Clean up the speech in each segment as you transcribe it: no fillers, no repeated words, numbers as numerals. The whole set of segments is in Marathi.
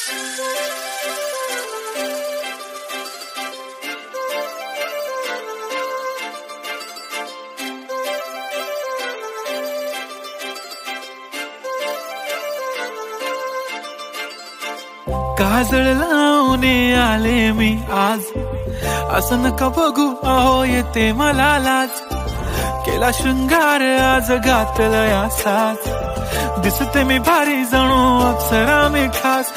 काजळ लावून आले मी आज, असं नका बघू अहो येते मला लाज. केला शृंगार आज घातलं या साज, दिसते मी भारी जणू अप्सरा मी खास.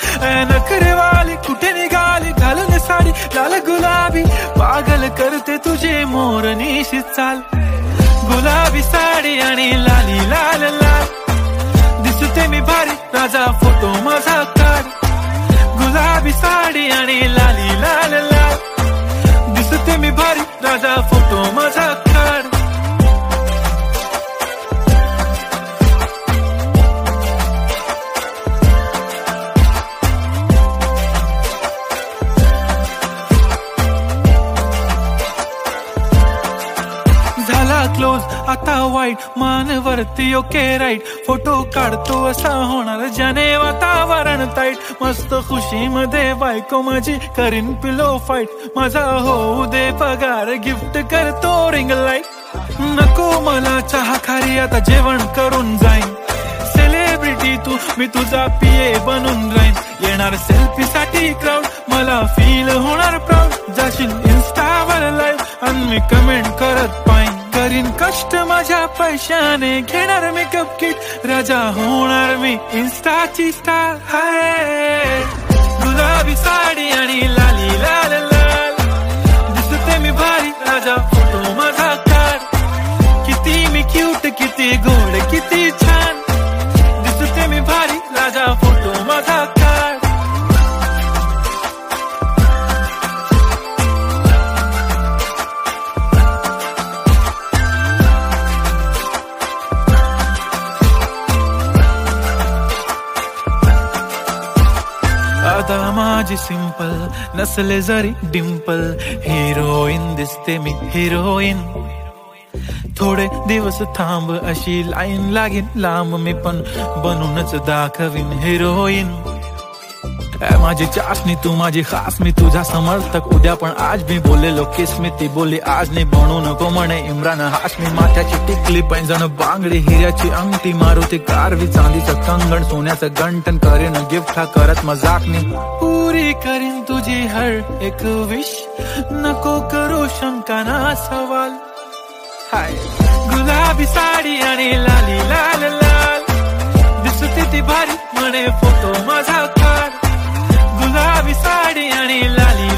नखरेवाली कुठे निघाली घालून साडी लाल गुलाबी, पागल करते तुझे मोरनीशी चाल. गुलाबी साडी आणि लाली लाल लाल, दिसते मी भारी राजा फोटो माझा काढ. गुलाबी साडी आणि लाली लाल लाल, दिसते मी भारी राजा फोटो माझा काढ. झाला क्लोज आता वाईट, मान वरती ओके राईट. फोटो काढतो असा होणार ज्याने वातावरण ताईट. मस्त खुशी मध्ये बायको माझी करीन पिलो फाईट. माझा होऊ दे पगार गिफ्ट करतो रिंग लाईट. नको मला चहा खारी आता जेवण करून जाईन. सेलिब्रिटी तू मी तुझा पिये बनून राहीन. येणार सेल्फी साठी क्राऊड मला फील होणार प्राऊड. जाशील इन्स्टावर लाईव्ह आणि मी कमेंट करत पाईन. करीन कष्ट माझ्या पैशाने घेणार मेकअप किट. राजा होणार मी इन्स्टाची स्टार. हाय गुलाबी साडी आणि लाली लाल लाल, दिसते मी भारी राजा फोटो माझा काढ. किती मी क्यूट किती गोड किती छान, दिसते मी भारी राजा फोटो माझा काढ. आता माझी सिंपल नसले जरी डिंपल, हिरोईन दिसते मी हिरोईन. थोडे दिवस थांब अशी लाईन लागेल लांब, मी पण बनूनच दाखवीन हिरोईन. माझी चाशनी तू माझी खास, मी तुझा समर्थक उद्या पण आज. मी बोलेलो किस मी ती बोली आज नाही. बनू नको म्हणे इम्रान हाशमी. माथ्याची टिकली पैंजण बांगडी, हिऱ्याची अंगठी, मारुती कारवी, चांदीचं कंगण, सोन्याचं गंटन. करेन गिफ्ट हा करत मजाकनी. पुरी करीन तुझी हर एक विश, नको करू शंका ना सवाल. हाय गुलाबी साडी आणि लाली लाल लाल, दिसते ती भारी म्हणे फोटो माझा काढ. गुलाबी साडी आणि लाली